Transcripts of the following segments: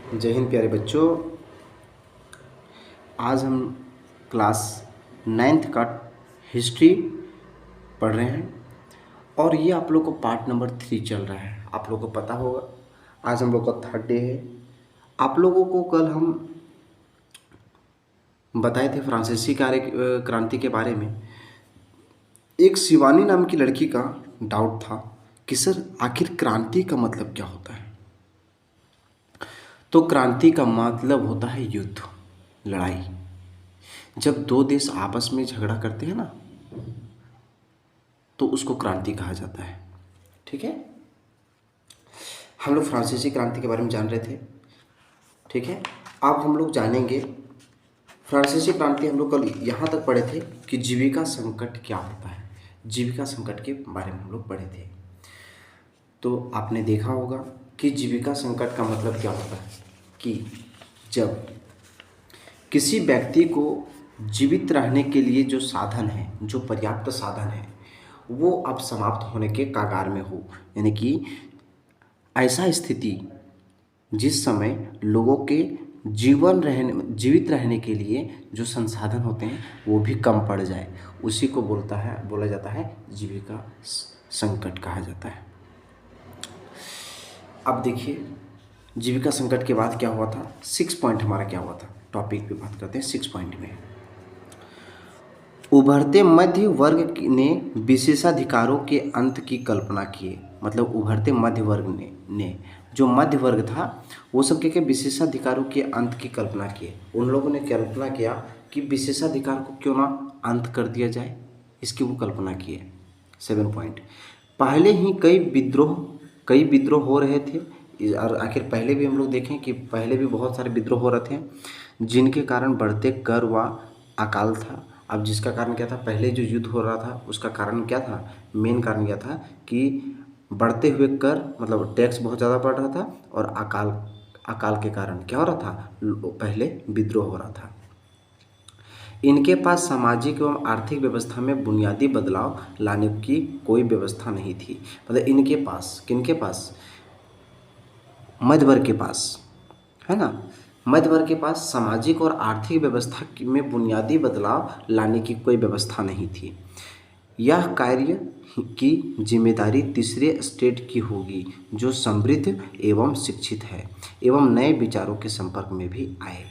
जय हिंद प्यारे बच्चों। आज हम क्लास 9th का हिस्ट्री पढ़ रहे हैं और ये आप लोग को पार्ट नंबर 3 चल रहा है। आप लोग को पता होगा आज हम लोग का 3rd डे है। आप लोगों को कल हम बताए थे फ्रांसीसी क्रांति के बारे में। एक शिवानी नाम की लड़की का डाउट था कि सर आखिर क्रांति का मतलब क्या होता है। तो क्रांति का मतलब होता है युद्ध, लड़ाई। जब दो देश आपस में झगड़ा करते हैं ना तो उसको क्रांति कहा जाता है। ठीक है, हम लोग फ्रांसीसी क्रांति के बारे में जान रहे थे। ठीक है, अब हम लोग जानेंगे फ्रांसीसी क्रांति। हम लोग कल यहाँ तक पढ़े थे कि जीविका संकट क्या होता है। जीविका संकट के बारे में हम लोग पढ़े थे। तो आपने देखा होगा कि जीविका संकट का मतलब क्या होता है कि जब किसी व्यक्ति को जीवित रहने के लिए जो साधन है, जो पर्याप्त साधन है, वो अब समाप्त होने के कगार में हो। यानी कि ऐसा स्थिति जिस समय लोगों के जीवित रहने के लिए जो संसाधन होते हैं वो भी कम पड़ जाए, उसी को बोला जाता है जीविका संकट कहा जाता है। अब देखिए जीविका संकट के बाद क्या हुआ था। 6 पॉइंट हमारा क्या हुआ था, टॉपिक पे बात करते हैं। 6 पॉइंट में उभरते मध्य वर्ग ने विशेषाधिकारों के अंत की कल्पना की। मतलब उभरते मध्य वर्ग ने जो मध्य वर्ग था वो सब के विशेषाधिकारों के अंत की कल्पना की। उन लोगों ने कल्पना किया कि विशेषाधिकार को क्यों ना अंत कर दिया जाए, इसकी वो कल्पना की है। 7 पॉइंट, पहले ही कई विद्रोह हो रहे थे। और आखिर पहले भी हम लोग देखें कि पहले भी बहुत सारे विद्रोह हो रहे थे जिनके कारण बढ़ते कर व अकाल था। अब जिसका कारण क्या था, पहले जो युद्ध हो रहा था उसका कारण क्या था, मेन कारण क्या था कि बढ़ते हुए कर, मतलब टैक्स बहुत ज़्यादा बढ़ रहा था और अकाल के कारण क्या हो रहा था, पहले विद्रोह हो रहा था। इनके पास सामाजिक एवं आर्थिक व्यवस्था में बुनियादी बदलाव लाने की कोई व्यवस्था नहीं थी। मतलब इनके पास, किनके पास, मध्य वर्ग के पास, है ना, मध्य वर्ग के पास सामाजिक और आर्थिक व्यवस्था में बुनियादी बदलाव लाने की कोई व्यवस्था नहीं थी। यह कार्य की जिम्मेदारी तीसरे स्टेट की होगी जो समृद्ध एवं शिक्षित है एवं नए विचारों के संपर्क में भी आए।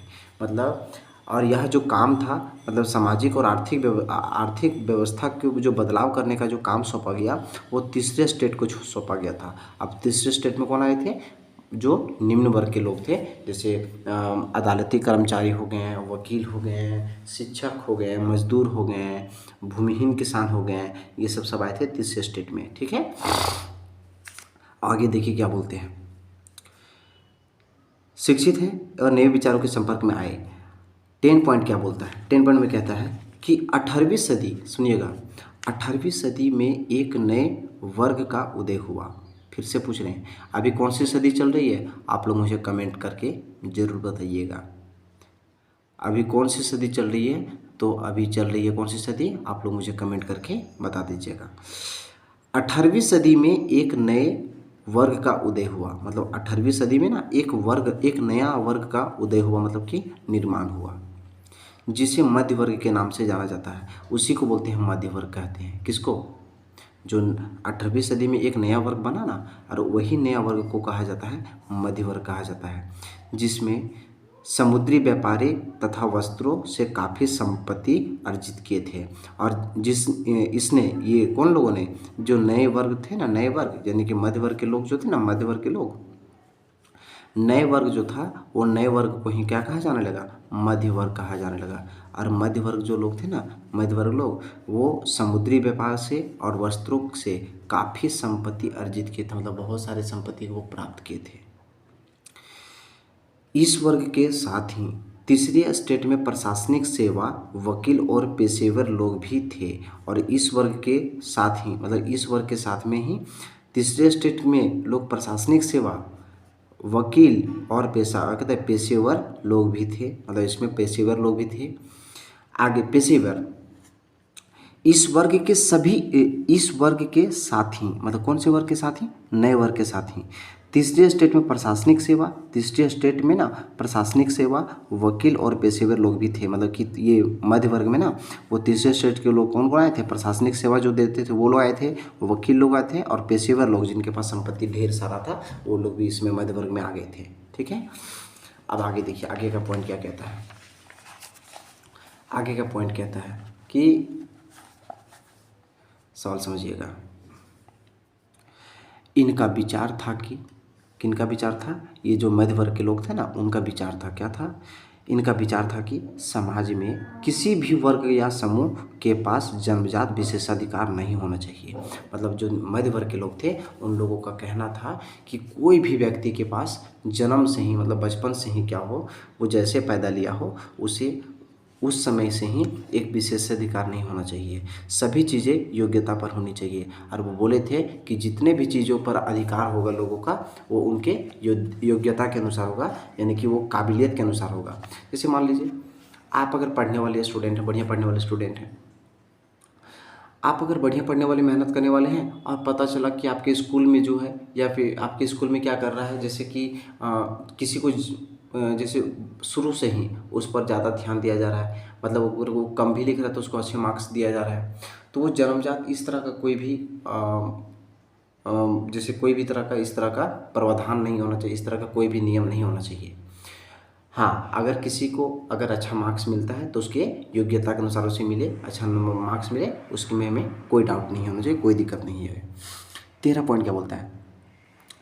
मतलब और यह जो काम था, मतलब सामाजिक और आर्थिक व्यवस्था के जो बदलाव करने का जो काम सौंपा गया वो तीसरे स्टेट को सौंपा गया था। अब तीसरे स्टेट में कौन आए थे, जो निम्न वर्ग के लोग थे, जैसे अदालती कर्मचारी हो गए हैं, वकील हो गए हैं, शिक्षक हो गए, मजदूर हो गए हैं, भूमिहीन किसान हो गए हैं, ये सब आए थे तीसरे स्टेट में। ठीक है, आगे देखिए क्या बोलते हैं, शिक्षित हैं और नए विचारों के संपर्क में आए। 10 पॉइंट क्या बोलता है, 10 पॉइंट में कहता है कि 18वीं सदी, सुनिएगा, 18वीं सदी में एक नए वर्ग का उदय हुआ। फिर से पूछ रहे हैं अभी कौन सी सदी चल रही है, आप लोग मुझे कमेंट करके ज़रूर बताइएगा। अभी कौन सी सदी चल रही है, तो अभी चल रही है कौन सी सदी, आप लोग मुझे कमेंट करके बता दीजिएगा। 18वीं सदी में एक नए वर्ग का उदय हुआ। मतलब 18वीं सदी में ना एक नया वर्ग का उदय हुआ, मतलब कि निर्माण हुआ, जिसे मध्य वर्ग के नाम से जाना जाता है। उसी को बोलते हैं मध्य वर्ग कहते हैं। किसको, जो 18वीं सदी में एक नया वर्ग बना ना, और वही नया वर्ग को कहा जाता है मध्य वर्ग कहा जाता है, जिसमें समुद्री व्यापारी तथा वस्त्रों से काफ़ी संपत्ति अर्जित किए थे। और इसने ये कौन लोगों ने, जो नए वर्ग थे ना, नए वर्ग यानी कि मध्य वर्ग के लोग जो थे ना, मध्य वर्ग के लोग, नए वर्ग जो था वो नए वर्ग को ही क्या कहा जाने लगा, मध्य वर्ग कहा जाने लगा। और मध्य वर्ग जो लोग थे ना, मध्य वर्ग लोग, वो समुद्री व्यापार से और वस्त्रों से काफ़ी संपत्ति अर्जित किए थे। मतलब बहुत सारे संपत्ति वो प्राप्त किए थे। इस वर्ग के साथ ही तीसरे स्टेट में प्रशासनिक सेवा, वकील और पेशेवर लोग भी थे। और इस वर्ग के साथ ही, मतलब इस वर्ग के साथ में ही तीसरे स्टेट में लोग प्रशासनिक सेवा, वकील और कहते हैं पेशेवर लोग भी थे। मतलब इसमें पेशेवर लोग भी थे। आगे पेशेवर, इस वर्ग के साथ ही, मतलब कौन से वर्ग के साथ ही, नए वर्ग के साथ ही तीसरे स्टेट में प्रशासनिक सेवा, तीसरे स्टेट में ना प्रशासनिक सेवा, वकील और पेशेवर लोग भी थे। मतलब कि ये मध्य वर्ग में ना वो तीसरे स्टेट के लोग कौन कौन आए थे, प्रशासनिक सेवा जो देते थे वो लोग आए थे, वकील लोग आए थे, और पेशेवर लोग जिनके पास संपत्ति ढेर सारा था वो लोग भी इसमें मध्य वर्ग में आ गए थे। ठीक है, अब आगे देखिए आगे का पॉइंट क्या कहता है। आगे का पॉइंट कहता है कि सवाल समझिएगा, इनका विचार था कि, किनका विचार था, ये जो मध्य वर्ग के लोग थे ना उनका विचार था, क्या था, इनका विचार था कि समाज में किसी भी वर्ग या समूह के पास जन्मजात विशेषाधिकार नहीं होना चाहिए। मतलब जो मध्य वर्ग के लोग थे उन लोगों का कहना था कि कोई भी व्यक्ति के पास जन्म से ही, मतलब बचपन से ही क्या हो, वो जैसे पैदा लिया हो उसे उस समय से ही एक विशेषाधिकार नहीं होना चाहिए, सभी चीज़ें योग्यता पर होनी चाहिए। और वो बोले थे कि जितने भी चीज़ों पर अधिकार होगा लोगों का वो उनके योग्यता के अनुसार होगा, यानी कि वो काबिलियत के अनुसार होगा। जैसे मान लीजिए आप अगर पढ़ने वाले स्टूडेंट हैं, बढ़िया पढ़ने वाले स्टूडेंट हैं, आप अगर बढ़िया पढ़ने वाले मेहनत करने वाले हैं और पता चला कि आपके स्कूल में जो है, या फिर आपके स्कूल में क्या कर रहा है, जैसे कि किसी को जैसे शुरू से ही उस पर ज़्यादा ध्यान दिया जा रहा है, मतलब अगर वो कम भी लिख रहा है तो उसको अच्छे मार्क्स दिया जा रहा है, तो वो जन्मजात इस तरह का कोई भी जैसे कोई भी तरह का इस तरह का प्रावधान नहीं होना चाहिए, इस तरह का कोई भी नियम नहीं होना चाहिए। हाँ, अगर किसी को अगर अच्छा मार्क्स मिलता है तो उसके योग्यता के अनुसार उसे मिले, अच्छा मार्क्स मिले, उसमें हमें कोई डाउट नहीं होना चाहिए, कोई दिक्कत नहीं है। 13 पॉइंट क्या बोलता है,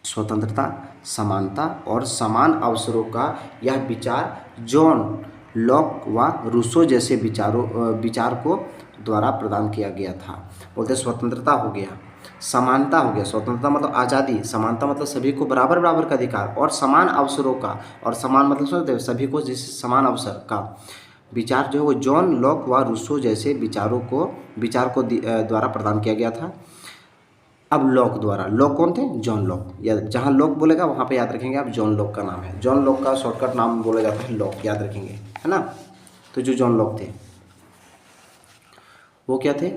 स्वतंत्रता, समानता और समान अवसरों का यह विचार जॉन लॉक व रूसो जैसे विचारकों द्वारा प्रदान किया गया था। बोलते स्वतंत्रता हो गया, समानता हो गया, स्वतंत्रता मतलब आज़ादी, समानता मतलब सभी को बराबर बराबर का अधिकार, और समान अवसरों का, और समान मतलब समझते सभी को जिस समान अवसर का विचार जो है वो जॉन लॉक व रूसो जैसे विचार को द्वारा प्रदान किया गया था। अब लॉक द्वारा, लॉक कौन थे, जॉन लॉक, या जहाँ लॉक बोलेगा वहाँ पे याद रखेंगे आप जॉन लॉक का नाम है, जॉन लॉक का शॉर्टकट नाम बोला जाता है लॉक, याद रखेंगे, है ना। तो जो जॉन लॉक थे वो क्या थे,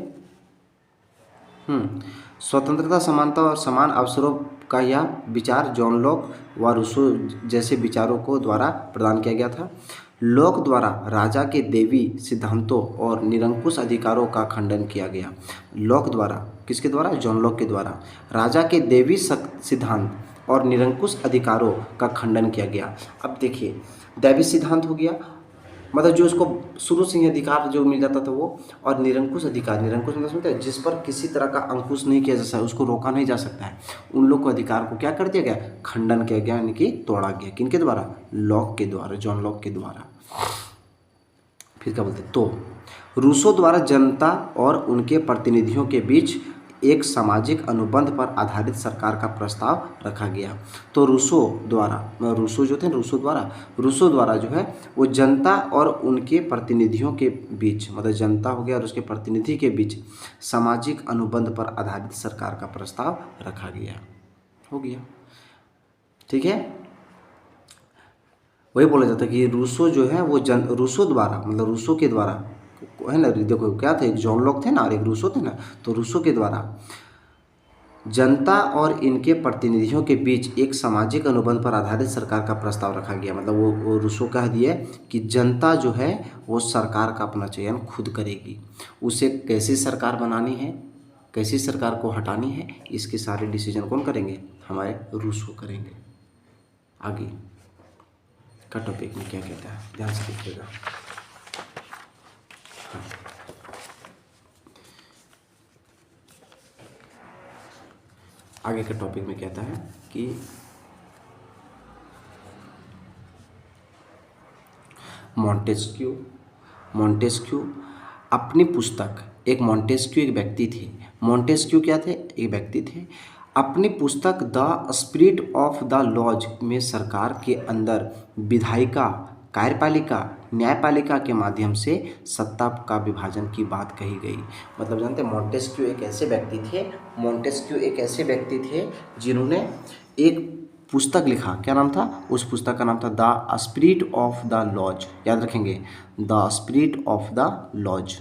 स्वतंत्रता, समानता और समान अवसरों का यह विचार जॉन लॉक व रूसो जैसे विचारों को द्वारा प्रदान किया गया था। लॉक द्वारा राजा के देवी सिद्धांतों और निरंकुश अधिकारों का खंडन किया गया। लॉक द्वारा, किसके द्वारा, जॉन लॉक के द्वारा राजा के देवी सिद्धांत और निरंकुश अधिकारों का खंडन किया गया। अब देखिए दैवी सिद्धांत हो गया, मतलब जो उसको शुरू से ही अधिकार जो मिल जाता था वो, और निरंकुश अधिकार, निरंकुश मतलब समझते हैं जिस पर किसी तरह का अंकुश नहीं किया जा सकता, उसको रोका नहीं जा सकता है, उन लोग को अधिकार को क्या कर दिया गया, खंडन किया गया, यानी कि तोड़ा गया। किनके द्वारा, लॉक के द्वारा, जॉन लॉक के द्वारा। फिर क्या बोलते हैं, तो रूसो द्वारा जनता और उनके प्रतिनिधियों के बीच एक सामाजिक अनुबंध पर आधारित सरकार का प्रस्ताव रखा गया। तो रूसो द्वारा, रूसो जो थे रूसो द्वारा जो है वो जनता और उनके प्रतिनिधियों के बीच, मतलब जनता हो गया और उसके प्रतिनिधि के बीच सामाजिक अनुबंध पर आधारित सरकार का प्रस्ताव रखा गया, हो गया। ठीक है, वही बोला जाता है कि रूसो जो है वो रूसो द्वारा, मतलब रूसो के द्वारा है ना, देखो क्या थे, एक जॉन लॉक थे ना और एक रूसो थे ना, तो रूसो के द्वारा जनता और इनके प्रतिनिधियों के बीच एक सामाजिक अनुबंध पर आधारित सरकार का प्रस्ताव रखा गया। मतलब वो रूसो कह दिए कि जनता जो है वो सरकार का अपना चयन खुद करेगी, उसे कैसी सरकार बनानी है, कैसी सरकार को हटानी है, इसके सारे डिसीजन कौन करेंगे, हमारे रूसो करेंगे। आगे का टॉपिक में क्या कहता है, ध्यान से देखिएगा। आगे के टॉपिक में कहता है कि मॉन्टेस्क्यू अपनी पुस्तक, मॉन्टेस्क्यू एक व्यक्ति थे, मॉन्टेस्क्यू क्या थे, एक व्यक्ति थे, अपनी पुस्तक the spirit of the laws में सरकार के अंदर विधायिका, कार्यपालिका, न्यायपालिका के माध्यम से सत्ता का विभाजन की बात कही गई। मतलब जानते हैं मॉन्टेस्क्यू एक ऐसे व्यक्ति थे जिन्होंने एक पुस्तक लिखा, क्या नाम था, उस पुस्तक का नाम था the spirit of the laws, याद रखेंगे, the spirit of the laws.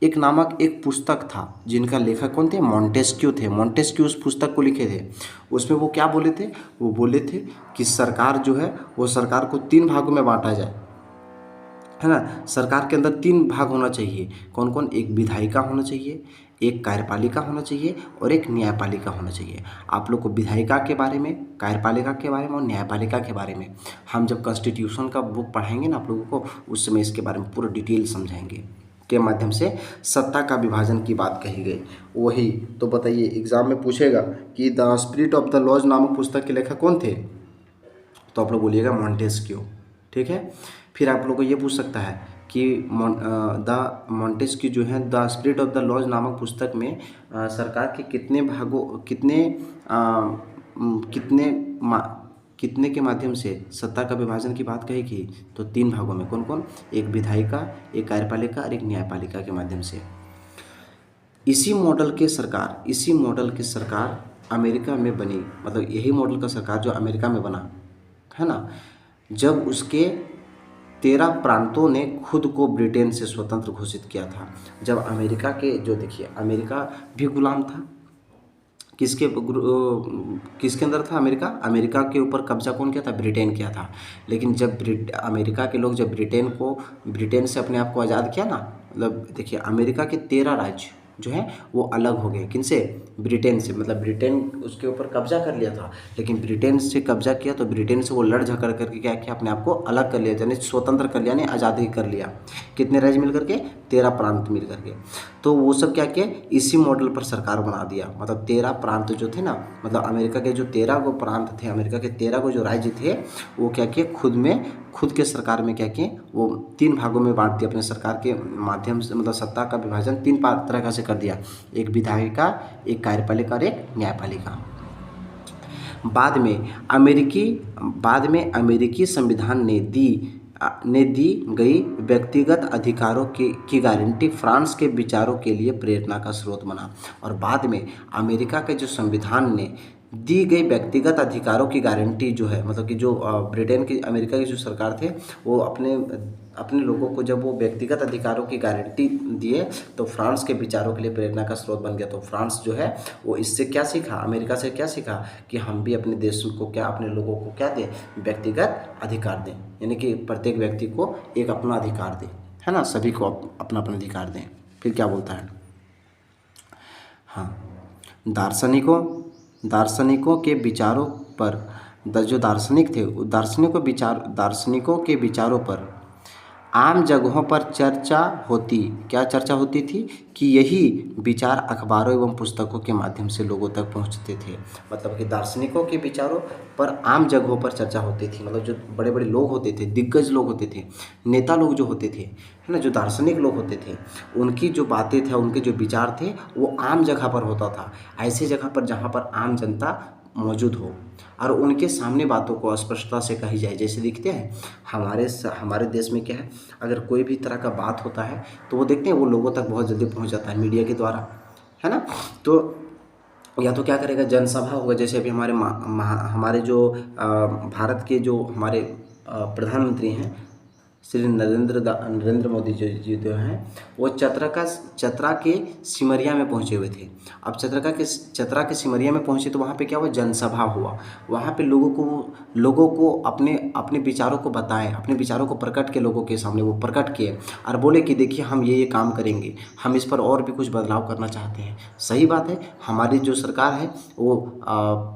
एक नामक एक पुस्तक था जिनका लेखक कौन थे, मॉन्टेस्क्यू थे। मॉन्टेस्क्यू उस पुस्तक को लिखे थे। उसमें वो क्या बोले थे, वो बोले थे कि सरकार जो है वो सरकार को 3 भागों में बांटा जाए, है ना। सरकार के अंदर 3 भाग होना चाहिए। कौन कौन, एक विधायिका होना चाहिए, एक कार्यपालिका होना चाहिए और एक न्यायपालिका होना चाहिए। आप लोग को विधायिका के बारे में, कार्यपालिका के बारे में और न्यायपालिका के बारे में हम जब कॉन्स्टिट्यूशन का बुक पढ़ाएंगे ना आप लोगों को, उस समय इसके बारे में पूरा डिटेल समझाएंगे के माध्यम से सत्ता का विभाजन की बात कही गई। वही तो बताइए, एग्जाम में पूछेगा कि the spirit of the laws नामक पुस्तक के लेखक कौन थे, तो आप लोग बोलिएगा मॉन्टेस्क्यू। ठीक है। फिर आप लोग को ये पूछ सकता है कि द मॉन्टेस्क्यू जो है the spirit of the laws नामक पुस्तक में सरकार के कितने भागों, कितने के माध्यम से सत्ता का विभाजन की बात कही की, तो 3 भागों में। कौन कौन, एक विधायिका, एक कार्यपालिका और एक न्यायपालिका के माध्यम से। इसी मॉडल की सरकार अमेरिका में बनी, मतलब यही मॉडल का सरकार जो अमेरिका में बना, है ना, जब उसके 13 प्रांतों ने खुद को ब्रिटेन से स्वतंत्र घोषित किया था। जब अमेरिका के, जो देखिए अमेरिका भी गुलाम था, किसके अंदर था अमेरिका, अमेरिका के ऊपर कब्जा कौन किया था, ब्रिटेन किया था। लेकिन जब अमेरिका के लोग जब ब्रिटेन से अपने आप को आज़ाद किया ना, मतलब देखिए अमेरिका के 13 राज्य जो हैं वो अलग हो गए, किनसे, ब्रिटेन से। मतलब ब्रिटेन उसके ऊपर कब्जा कर लिया था, लेकिन ब्रिटेन से कब्जा किया तो ब्रिटेन से वो लड़ झगड़ करके क्या किया, अपने आप को अलग कर लिया, यानी स्वतंत्र कर लिया, यानी आज़ादी कर लिया। कितने राज्य मिल करके, 13 प्रांत मिल करके। तो वो सब क्या किया, इसी मॉडल पर सरकार बना दिया। मतलब 13 प्रांत जो थे ना, मतलब अमेरिका के जो 13 गो प्रांत थे, अमेरिका के 13 गो जो राज्य थे, वो क्या किए, खुद के सरकार में क्या किए, वो 3 भागों में बांट दिया अपने सरकार के माध्यम से। मतलब सत्ता का विभाजन 3 तरह से कर दिया, एक विधायिका, एक कार्यपालिका और एक न्यायपालिका। बाद में अमेरिकी संविधान ने दी गई व्यक्तिगत अधिकारों की गारंटी फ्रांस के विचारों के लिए प्रेरणा का स्रोत बना। और बाद में अमेरिका के जो संविधान ने दी गई व्यक्तिगत अधिकारों की गारंटी जो है, मतलब कि जो ब्रिटेन की, अमेरिका की जो सरकार थे, वो अपने लोगों को जब वो व्यक्तिगत अधिकारों की गारंटी दिए तो फ्रांस के विचारों के लिए प्रेरणा का स्रोत बन गया। तो फ्रांस जो है वो इससे क्या सीखा, अमेरिका से क्या सीखा, कि हम भी अपने देश को क्या, अपने लोगों को क्या दें, व्यक्तिगत अधिकार दें, यानी कि प्रत्येक व्यक्ति को एक अपना अधिकार दें, है ना, सभी को अपना अपना अधिकार दें। फिर क्या बोलता है, हाँ, दार्शनिकों के विचारों पर, जो दार्शनिक थे, दार्शनिकों के विचारों पर आम जगहों पर क्या चर्चा होती थी, कि यही विचार अखबारों एवं पुस्तकों के माध्यम से लोगों तक पहुंचते थे। मतलब कि दार्शनिकों के विचारों पर आम जगहों पर चर्चा होती थी, मतलब जो बड़े बड़े लोग होते थे, दिग्गज लोग होते थे, नेता लोग जो होते थे, है ना, जो दार्शनिक लोग होते थे, उनकी जो बातें थे, उनके जो विचार थे, वो आम जगह पर होता था, ऐसी जगह पर जहाँ पर आम जनता मौजूद हो और उनके सामने बातों को स्पष्टता से कही जाए। जैसे देखते हैं हमारे देश में क्या है, अगर कोई भी तरह का बात होता है तो वो देखते हैं वो लोगों तक बहुत जल्दी पहुंच जाता है मीडिया के द्वारा, है ना। तो या तो क्या करेगा, जनसभा होगा, जैसे अभी हमारे जो भारत के जो हमारे प्रधानमंत्री हैं श्री नरेंद्र मोदी जी जो हैं, वो चतरा के सिमरिया में पहुंचे हुए थे। अब चतरा के सिमरिया में पहुंचे तो वहाँ पे क्या हुआ, जनसभा हुआ। वहाँ पे लोगों को अपने विचारों को बताएं, अपने विचारों को प्रकट के लोगों के सामने वो प्रकट किए और बोले कि देखिए हम ये काम करेंगे, हम इस पर और भी कुछ बदलाव करना चाहते हैं। सही बात है, हमारी जो सरकार है वो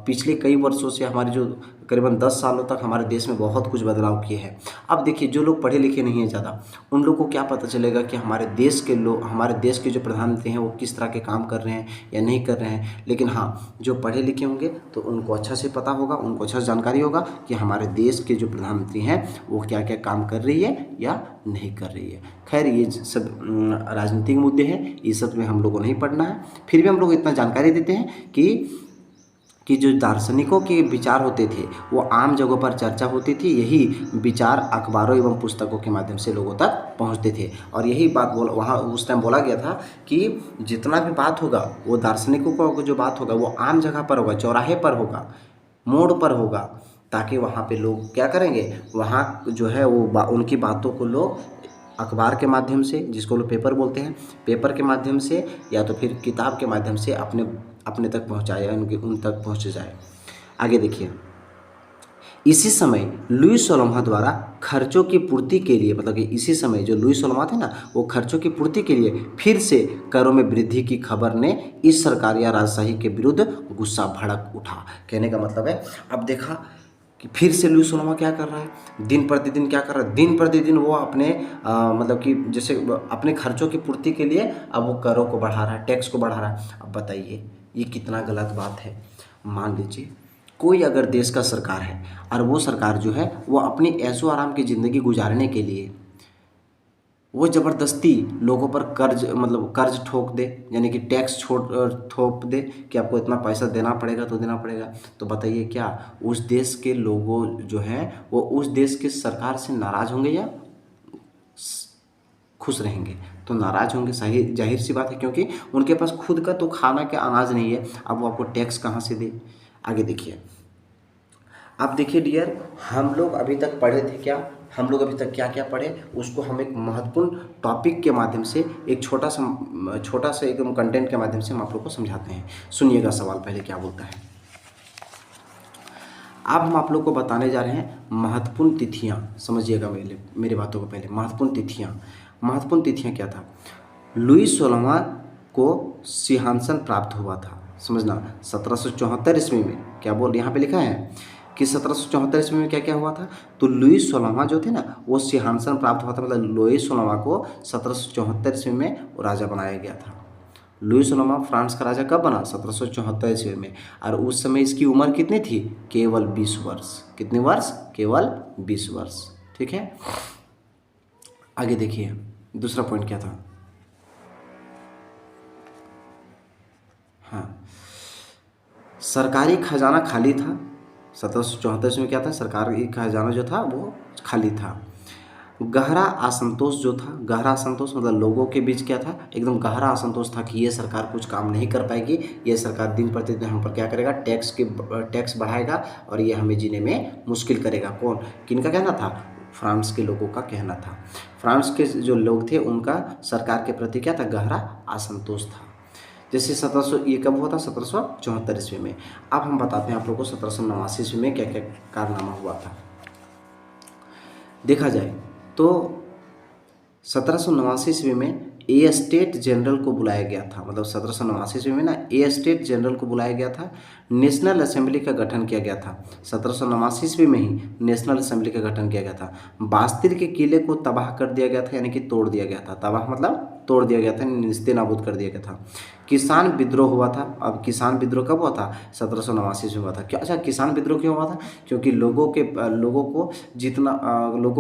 पिछले कई वर्षों से, हमारी जो करीबन 10 सालों तक हमारे देश में बहुत कुछ बदलाव किए हैं। अब देखिए जो लोग पढ़े लिखे नहीं हैं ज़्यादा, उन लोगों को क्या पता चलेगा कि हमारे देश के जो प्रधानमंत्री हैं वो किस तरह के काम कर रहे हैं या नहीं कर रहे हैं। लेकिन हाँ, जो पढ़े लिखे होंगे तो उनको अच्छा से पता होगा, उनको अच्छा से जानकारी होगा कि हमारे देश के जो प्रधानमंत्री हैं वो क्या क्या काम कर रही है या नहीं कर रही है। खैर ये सब राजनीतिक मुद्दे हैं, ये सब में हम लोगों को नहीं पढ़ना है। फिर भी हम लोग इतना जानकारी देते हैं कि जो दार्शनिकों के विचार होते थे वो आम जगहों पर चर्चा होती थी, यही विचार अखबारों एवं पुस्तकों के माध्यम से लोगों तक पहुंचते थे। और यही बात वहाँ उस टाइम बोला गया था कि जितना भी बात होगा वो दार्शनिकों का जो बात होगा वो आम जगह पर होगा, चौराहे पर होगा, मोड़ पर होगा, ताकि वहाँ पे लोग क्या करेंगे, वहाँ जो है वो उनकी बातों को लोग अखबार के माध्यम से, जिसको लोग पेपर बोलते हैं, पेपर के माध्यम से या तो फिर किताब के माध्यम से अपने अपने तक पहुँचाए, उन तक पहुँच जाए। आगे देखिए, इसी समय लुई सोलह द्वारा खर्चों की पूर्ति के लिए, मतलब कि इसी समय जो लुई सोलह थे ना, वो खर्चों की पूर्ति के लिए फिर से करों में वृद्धि की खबर ने इस सरकार या राजशाही के विरुद्ध गुस्सा भड़क उठा। कहने का मतलब है, अब देखा कि फिर से लुई सोलह क्या कर रहा है, दिन प्रतिदिन क्या कर रहा है, दिन प्रतिदिन वो अपने मतलब कि जैसे अपने खर्चों की पूर्ति के लिए अब वो करों को बढ़ा रहा है, टैक्स को बढ़ा रहा है। अब बताइए ये कितना गलत बात है। मान लीजिए कोई अगर देश का सरकार है और वो सरकार जो है वो अपनी ऐशो आराम की ज़िंदगी गुजारने के लिए वो ज़बरदस्ती लोगों पर कर्ज, मतलब कर्ज ठोक दे, यानी कि टैक्स थोप दे कि आपको इतना पैसा देना पड़ेगा तो देना पड़ेगा, तो बताइए क्या उस देश के लोगों जो हैं वो उस देश की सरकार से नाराज़ होंगे या खुश रहेंगे? तो नाराज़ होंगे, सही जाहिर सी बात है, क्योंकि उनके पास खुद का तो खाना के अनाज नहीं है, अब वो आपको टैक्स कहाँ से दे। आगे देखिए, आप देखिए डियर, हम लोग अभी तक पढ़े थे क्या, हम लोग अभी तक क्या क्या पढ़े, उसको हम एक महत्वपूर्ण टॉपिक के माध्यम से, एक छोटा सा एकदम कंटेंट के माध्यम से हम आप लोग को समझाते हैं। सुनिएगा सवाल पहले क्या बोलता है। अब हम आप लोग को बताने जा रहे हैं महत्वपूर्ण तिथियां, समझिएगा मेरे बातों को पहले। महत्वपूर्ण तिथियां क्या था? लुई 16वां को सिंहासन प्राप्त हुआ था, समझना। 1774 ईस्वी में क्या बोल, यहाँ पे लिखा है कि 1774 ईस्वी में क्या क्या हुआ था, तो लुई 16वां जो थे ना वो सिंहासन प्राप्त हुआ था, मतलब लुई 16वां को 1774 ईस्वी में वो राजा बनाया गया था। लुई 16वां फ्रांस का राजा कब बना? 1774 ईस्वी में। और उस समय इसकी उम्र कितनी थी? केवल 20 वर्ष। कितने वर्ष? केवल 20 वर्ष। ठीक है, आगे देखिए दूसरा पॉइंट क्या था। हाँ, सरकारी खजाना खाली था। 1774 में क्या था? सरकारी खजाना जो था वो खाली था। गहरा असंतोष जो था, गहरा असंतोष मतलब लोगों के बीच क्या था? एकदम गहरा असंतोष था कि ये सरकार कुछ काम नहीं कर पाएगी, ये सरकार दिन प्रतिदिन हम पर क्या करेगा? टैक्स बढ़ाएगा और ये हमें जीने में मुश्किल करेगा। कौन, किनका कहना था? फ्रांस के लोगों का कहना था। फ्रांस के जो लोग थे उनका सरकार के प्रति क्या था? गहरा असंतोष था। जैसे 1700, ये कब हुआ था? 1774 ईस्वी में। अब हम बताते हैं आप लोग को 1789 ईस्वी में क्या क्या कारनामा हुआ था। देखा जाए तो 1789 ईस्वी में ए स्टेट जनरल को बुलाया गया था, मतलब 1789 ईस्वी में ना ए स्टेट जनरल को बुलाया गया था। नेशनल असेंबली का गठन किया गया था। 1789 ईस्वी में ही नेशनल असेंबली का गठन किया गया था। बास्तिल के किले को तबाह कर दिया गया था, यानी कि तोड़ दिया गया था। तबाह मतलब तोड़ दिया गया था, निस्ते नाबूद कर दिया गया था। किसान विद्रोह हुआ था। अब किसान विद्रोह कब हुआ था? 1789 में हुआ था। क्या? अच्छा, किसान विद्रोह क्यों हुआ था? क्योंकि लोगों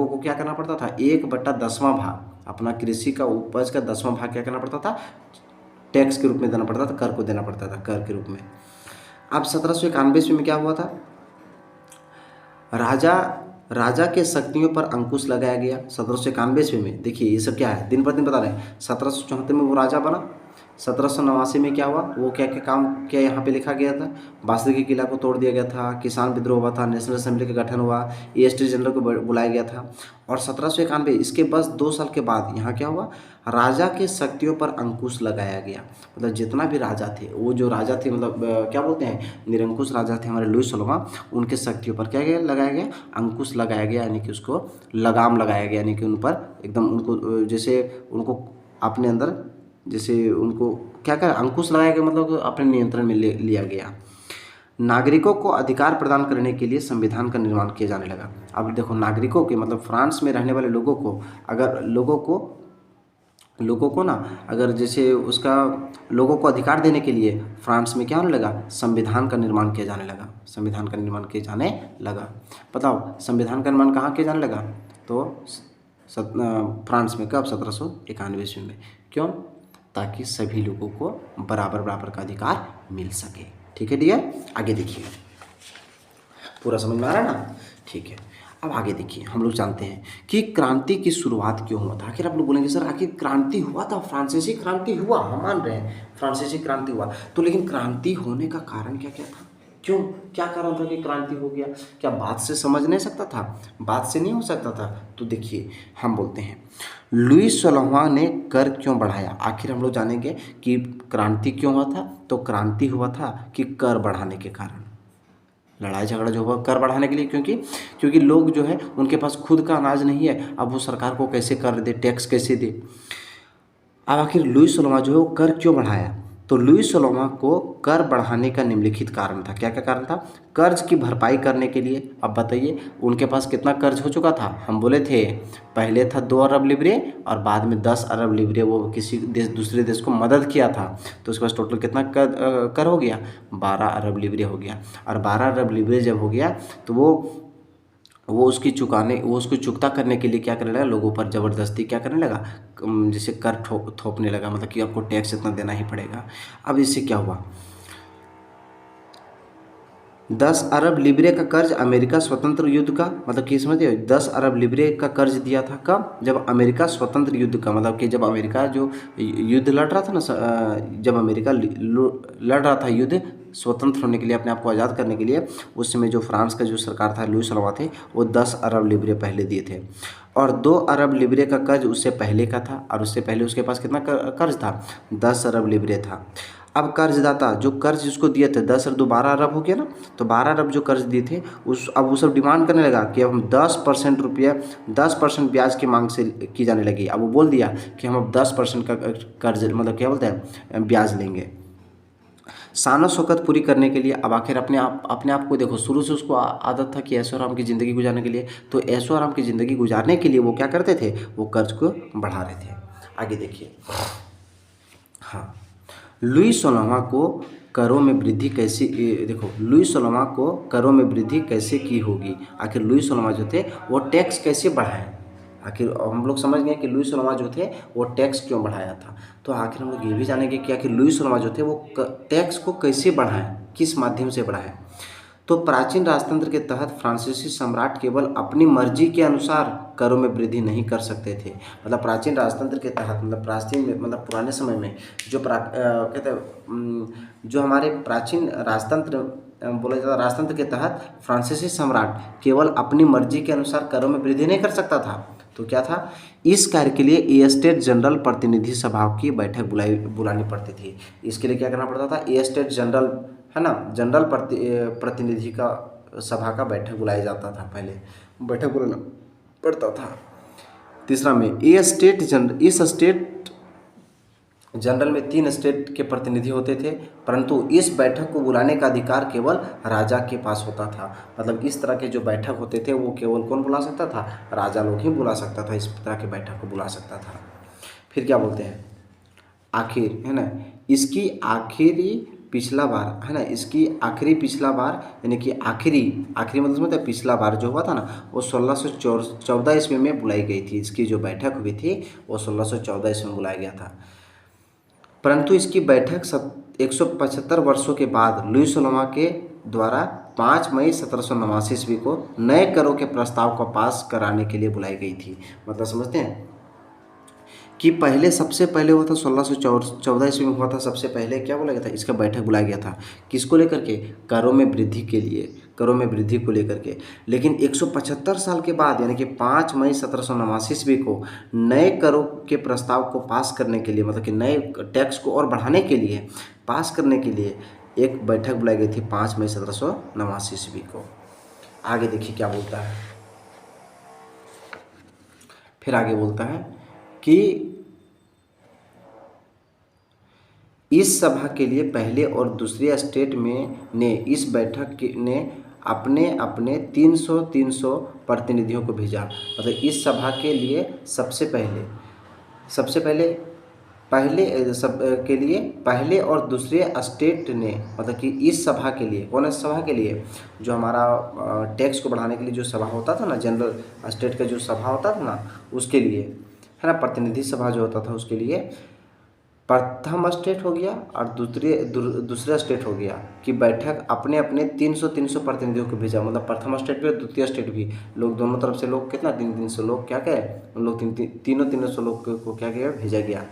को क्या करना पड़ता था? 1/10वां भाग अपना कृषि का उपज का 10वां भाग क्या करना पड़ता था? टैक्स के रूप में देना पड़ता था, कर को देना पड़ता था, कर के रूप में। अब 1791 में क्या हुआ था? राजा के शक्तियों पर अंकुश लगाया गया 1791 में। देखिए ये सब क्या है, दिन पर दिन बता रहे हैं। 1774 में वो राजा बना। 1789 में क्या हुआ? वो क्या क्या काम किया यहाँ पे लिखा गया था। बास्तिल के किला को तोड़ दिया गया था, किसान विद्रोह हुआ था, नेशनल असेंबली का गठन हुआ, ए स्टेट जनरल को बुलाया गया था। और 1791 इसके बस 2 साल के बाद यहाँ क्या हुआ? राजा के शक्तियों पर अंकुश लगाया गया। मतलब जितना भी राजा थे, वो जो राजा थे, मतलब क्या बोलते हैं, निरंकुश राजा थे हमारे लुई 16वां, उनके शक्तियों पर क्या लगाया गया? अंकुश लगाया गया, यानी कि उसको लगाम लगाया गया, यानी कि उन पर एकदम उनको जैसे उनको अपने अंदर जैसे उनको क्या कर अंकुश लगाया गया, मतलब अपने नियंत्रण में लिया गया। नागरिकों को अधिकार प्रदान करने के लिए संविधान का निर्माण किया जाने लगा। अब देखो नागरिकों के मतलब फ्रांस में रहने वाले लोगों को, अगर लोगों को ना अगर जैसे उसका लोगों को अधिकार देने के लिए फ्रांस में क्या होने लगा? संविधान का निर्माण किया जाने लगा। संविधान का निर्माण किया जाने लगा। बताओ संविधान का निर्माण कहाँ किया जाने लगा? तो फ्रांस में कब? 1791 ईस्वी में। क्यों? ताकि सभी लोगों को बराबर का अधिकार मिल सके। ठीक है डियर, आगे देखिए, पूरा समझ में आ रहा है ना? ठीक है, अब आगे देखिए, हम लोग जानते हैं कि क्रांति की शुरुआत क्यों हुआ था। आखिर आप लोग बोलेंगे सर आखिर क्रांति हुआ था, फ्रांसीसी क्रांति हुआ, हम मान रहे हैं फ्रांसीसी क्रांति हुआ, तो लेकिन क्रांति होने का कारण क्या क्या था? क्यों, क्या कारण था कि क्रांति हो गया? क्या बात से समझ नहीं सकता था? बात से नहीं हो सकता था? तो देखिए हम बोलते हैं लुईस 16वां ने कर क्यों बढ़ाया। आखिर हम लोग जानेंगे कि क्रांति क्यों हुआ था। तो क्रांति हुआ था कि कर बढ़ाने के कारण, लड़ाई झगड़ा जो हुआ कर बढ़ाने के लिए, क्योंकि लोग जो है उनके पास खुद का अनाज नहीं है, अब वो सरकार को कैसे कर दे, टैक्स कैसे दे। अब आखिर लुईस 16वां जो है वो कर क्यों बढ़ाया? तो लुईस 16वां को कर बढ़ाने का निम्नलिखित कारण था। क्या क्या कारण था? कर्ज की भरपाई करने के लिए। अब बताइए उनके पास कितना कर्ज हो चुका था? हम बोले थे पहले था 2 अरब लिब्रे और बाद में 10 अरब लिब्रे वो किसी देश दूसरे देश को मदद किया था, तो उसके पास टोटल कितना कर हो गया? 12 अरब लिब्रे हो गया। और 12 अरब लिब्रे जब हो गया तो वो उसको चुकता करने के लिए क्या करने लगा? लोगों पर ज़बरदस्ती क्या करने लगा? जैसे कर थोपने लगा, मतलब कि आपको टैक्स इतना देना ही पड़ेगा। अब इससे क्या हुआ? 10 अरब लिब्रे का कर्ज अमेरिका स्वतंत्र युद्ध का, मतलब कि समझिए 10 अरब लिब्रे का कर्ज दिया था कब? जब अमेरिका स्वतंत्र युद्ध का, मतलब कि जब अमेरिका जो युद्ध लड़ रहा था ना, जब अमेरिका लड़ रहा था युद्ध स्वतंत्र होने के लिए, अपने आप को आज़ाद करने के लिए, उस समय जो फ्रांस का जो सरकार था, लुईस 16वां थे, वो 10 अरब लिब्रे पहले दिए थे। और 2 अरब लिब्रे का कर्ज उससे पहले का था, और उससे पहले उसके पास कितना कर्ज था? 10 अरब लिब्रे था। अब कर्जदाता जो कर्ज जिसको दिए थे 10 और 2 12 अरब हो गया ना, तो 12 अरब जो कर्ज दिए थे अब वो सब डिमांड करने लगा कि अब हम 10% रुपया, 10% ब्याज की मांग से की जाने लगी। अब वो बोल दिया कि हम अब 10% का कर्ज, मतलब क्या बोलते हैं, ब्याज लेंगे। शान शौकत पूरी करने के लिए अब आखिर अपने आप को देखो, शुरू से उसको आदत था कि ऐशो आराम की ज़िंदगी गुजारने के लिए, तो ऐशो आराम की ज़िंदगी गुजारने के लिए वो क्या करते थे? वो कर्ज को बढ़ा रहे थे। आगे देखिए, हाँ, लुईस 16वां को करों में वृद्धि कैसे, देखो लुईस 16वां को करों में वृद्धि कैसे की होगी? आखिर लुईस 16वां जो थे वो टैक्स कैसे बढ़ाए? आखिर हम लोग समझ गए कि लुईस 16वां जो थे वो टैक्स क्यों बढ़ाया था। तो आखिर हम लोग ये भी जानेंगे कि आखिर लुईस 16वां जो थे वो टैक्स को कैसे बढ़ाएं, किस माध्यम से बढ़ाएं। तो प्राचीन राजतंत्र के तहत फ्रांसीसी सम्राट केवल अपनी मर्जी के अनुसार करों में वृद्धि नहीं कर सकते थे। मतलब प्राचीन राजतंत्र के तहत, मतलब प्राचीन में, मतलब पुराने समय में जो कहते हैं जो हमारे प्राचीन राजतंत्र बोला जाता, राजतंत्र के तहत फ्रांसीसी सम्राट केवल अपनी मर्जी के अनुसार करों में वृद्धि नहीं कर सकता था। तो क्या था? इस कार्य के लिए एस्टेट जनरल प्रतिनिधि सभा की बैठक बुलानी पड़ती थी। इसके लिए क्या करना पड़ता था? एस्टेट जनरल, है ना, जनरल प्रतिनिधि का सभा का बैठक बुलाया जाता था, पहले बैठक बुलाना पड़ता था। तीसरा में इस स्टेट जनरल में 3 स्टेट के प्रतिनिधि होते थे, परंतु इस बैठक को बुलाने का अधिकार केवल राजा के पास होता था। मतलब इस तरह के जो बैठक होते थे वो केवल कौन बुला सकता था? राजा लोग ही बुला सकता था, इस तरह के बैठक को बुला सकता था। फिर क्या बोलते हैं? आखिर, है ना, इसकी आखिरी पिछला बार, है ना, इसकी आखिरी पिछला बार, यानी कि आखिरी आखिरी मतलब पिछला बार जो हुआ था ना, वो 1614 ईस्वी में बुलाई गई थी। इसकी जो बैठक हुई थी वो 1614 ईस्वी में बुलाया गया था। परंतु इसकी बैठक 175 वर्षों के बाद लुईस 16वां के द्वारा 5 मई 1789 ईस्वी को नए करों के प्रस्ताव को पास कराने के लिए बुलाई गई थी। मतलब समझते हैं कि पहले, सबसे पहले हुआ था 1614 ईस्वी में हुआ था। सबसे पहले क्या बोला गया था? इसका बैठक बुलाया गया था, किसको लेकर के? करों में वृद्धि के लिए, करों में वृद्धि को लेकर के। लेकिन 175 साल के बाद, यानी कि 5 मई 1789 ईस्वी को नए करों के प्रस्ताव को पास करने के लिए, मतलब कि नए टैक्स को और बढ़ाने के लिए, पास करने के लिए एक बैठक बुलाई गई थी 5 मई 1789 ईस्वी को। आगे देखिए क्या बोलता है, फिर आगे बोलता है कि इस सभा के लिए पहले और दूसरे स्टेट में ने इस बैठक ने अपने अपने 300 प्रतिनिधियों को भेजा। मतलब इस सभा के लिए सबसे पहले सब के लिए पहले और दूसरे स्टेट ने, मतलब कि इस सभा के लिए, कौन इस सभा के लिए? जो हमारा टैक्स को बढ़ाने के लिए जो सभा होता था ना, जनरल स्टेट का जो सभा होता था ना, उसके लिए, है ना, प्रतिनिधि सभा जो होता था उसके लिए प्रथम स्टेट हो गया और दूसरा स्टेट हो गया कि बैठक अपने अपने 300 प्रतिनिधियों को भेजा। मतलब प्रथम स्टेट भी और द्वितीय स्टेट भी, लोग दोनों तरफ से लोग कितना 300 लोग क्या कहे, उन लोग 300 लोग को क्या किया? भेजा गया।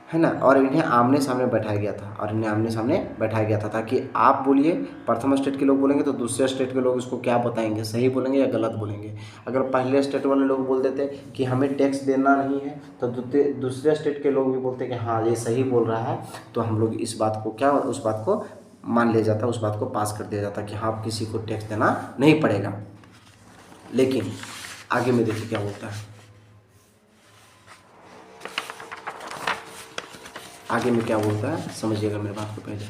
है ना, और इन्हें आमने सामने बैठाया गया था, और इन्हें आमने सामने बैठाया गया था ताकि आप बोलिए, प्रथम स्टेट के लोग बोलेंगे तो दूसरे स्टेट के लोग उसको क्या बताएंगे, सही बोलेंगे या गलत बोलेंगे। अगर पहले स्टेट वाले लोग बोल देते कि हमें टैक्स देना नहीं है, तो दूसरे स्टेट के लोग भी बोलते कि हाँ ये सही बोल रहा है, तो हम लोग इस बात को क्या, उस बात को मान लिया जाता, उस बात को पास कर दिया जाता कि हाँ किसी को टैक्स देना नहीं पड़ेगा। लेकिन आगे में देखिए क्या बोलता है, आगे में क्या बोलता है समझिएगा मेरे बात को पहले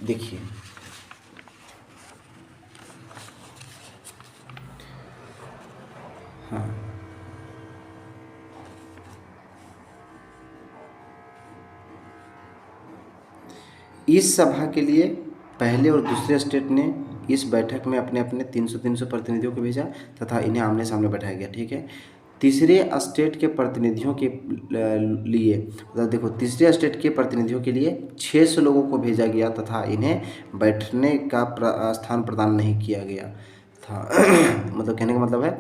देखिए। हाँ, इस सभा के लिए पहले और दूसरे स्टेट ने इस बैठक में अपने अपने 300 प्रतिनिधियों को भेजा तथा इन्हें आमने सामने बैठाया गया। ठीक है, तीसरे स्टेट के प्रतिनिधियों के लिए, मतलब देखो, तीसरे स्टेट के प्रतिनिधियों के लिए 600 लोगों को भेजा गया तथा इन्हें बैठने का स्थान प्रदान नहीं किया गया था। मतलब कहने का मतलब है,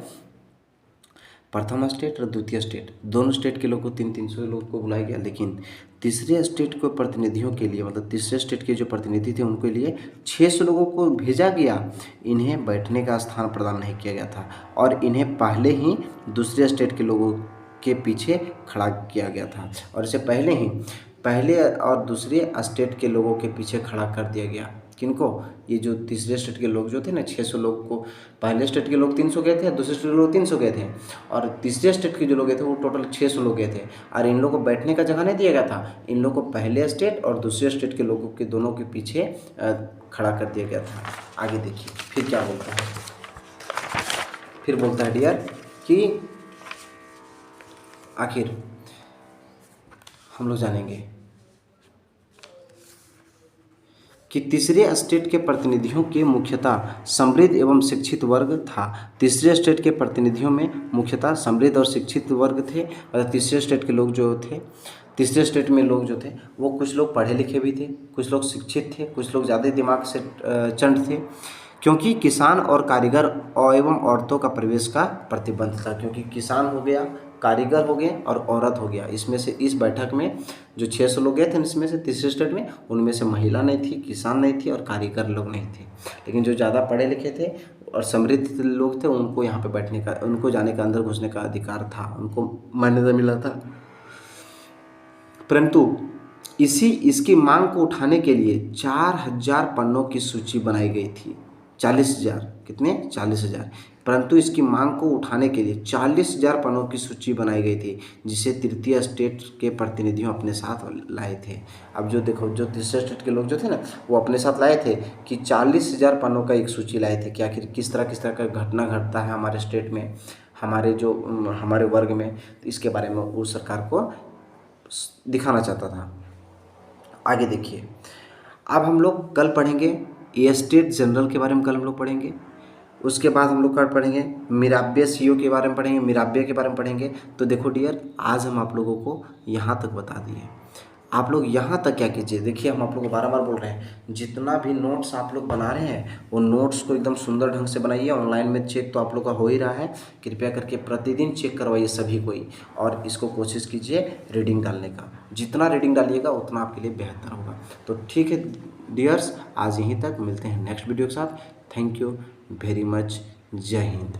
प्रथम स्टेट और द्वितीय स्टेट, दोनों स्टेट के लोगों को 300 लोगों को बुलाया गया, लेकिन तीसरे स्टेट के प्रतिनिधियों के लिए, मतलब तीसरे स्टेट के जो प्रतिनिधि थे उनके लिए 600 लोगों को भेजा गया, इन्हें बैठने का स्थान प्रदान नहीं किया गया था, और इन्हें पहले ही दूसरे स्टेट के लोगों के पीछे खड़ा किया गया था, और इसे पहले ही पहले और दूसरे स्टेट के लोगों के पीछे खड़ा कर दिया गया। किनको, ये जो तीसरे स्टेट के लोग जो थे ना, 600 लोग को, पहले स्टेट के लोग 300 गए थे, दूसरे स्टेट के लोग 300 गए थे, और तीसरे स्टेट के जो लोग गए थे वो टोटल 600 लोग गए थे, और इन लोगों को बैठने का जगह नहीं दिया गया था, इन लोगों को पहले स्टेट और दूसरे स्टेट के लोगों के दोनों के पीछे खड़ा कर दिया गया था। आगे देखिए फिर क्या बोलता है, फिर बोलता है डियर कि आखिर हम लोग जानेंगे कि तीसरे स्टेट के प्रतिनिधियों के मुख्यतः समृद्ध एवं शिक्षित वर्ग था। तीसरे स्टेट के प्रतिनिधियों में मुख्यतः समृद्ध और शिक्षित वर्ग थे, और तीसरे स्टेट के लोग जो थे, तीसरे स्टेट में लोग जो थे वो कुछ लोग पढ़े लिखे भी थे, कुछ लोग शिक्षित थे, कुछ लोग ज़्यादा दिमाग से चंड थे, क्योंकि किसान और कारीगर एवं औरतों का प्रवेश का प्रतिबंध था। क्योंकि किसान हो गया, कारीगर हो गए और औरत हो गया, इसमें से इस बैठक में जो 600 लोग गए थे इसमें से तीसरे स्टेट में, उनमें से महिला नहीं थी, किसान नहीं थी और कारीगर लोग नहीं थे, लेकिन जो ज़्यादा पढ़े लिखे थे और समृद्ध लोग थे उनको यहाँ पे बैठने का, उनको जाने का, अंदर घुसने का अधिकार था, उनको मान्यता मिला था। परंतु इसकी मांग को उठाने के लिए 4000 पन्नों की सूची बनाई गई थी। 40,000, कितने, 40,000। परंतु इसकी मांग को उठाने के लिए 40,000 पन्नों की सूची बनाई गई थी, जिसे तृतीय स्टेट के प्रतिनिधियों अपने साथ लाए थे। अब जो देखो, जो तीसरे स्टेट के लोग जो थे ना, वो अपने साथ लाए थे कि 40,000 पन्नों का एक सूची लाए थे कि आखिर किस तरह का घटना घटता है हमारे स्टेट में, हमारे वर्ग में, तो इसके बारे में वो सरकार को दिखाना चाहता था। आगे देखिए, अब हम लोग कल पढ़ेंगे स्टेट जनरल के बारे में, कल हम लोग पढ़ेंगे। उसके बाद हम लोग कल पढ़ेंगे मिराब्य सीओ के बारे में पढ़ेंगे, मिराब्य के बारे में पढ़ेंगे। तो देखो डियर, आज हम आप लोगों को यहाँ तक बता दिए, आप लोग यहाँ तक क्या कीजिए, देखिए हम आप लोग को बार बार बोल रहे हैं, जितना भी नोट्स आप लोग बना रहे हैं वो नोट्स को एकदम सुंदर ढंग से बनाइए। ऑनलाइन में चेक तो आप लोग का हो ही रहा है, कृपया करके प्रतिदिन चेक करवाइए सभी कोई, और इसको कोशिश कीजिए रीडिंग डालने का, जितना रीडिंग डालिएगा उतना आपके लिए बेहतर होगा। तो ठीक है डियर्स, आज यहीं तक, मिलते हैं नेक्स्ट वीडियो के साथ। थैंक यू वेरी मच, जय हिंद।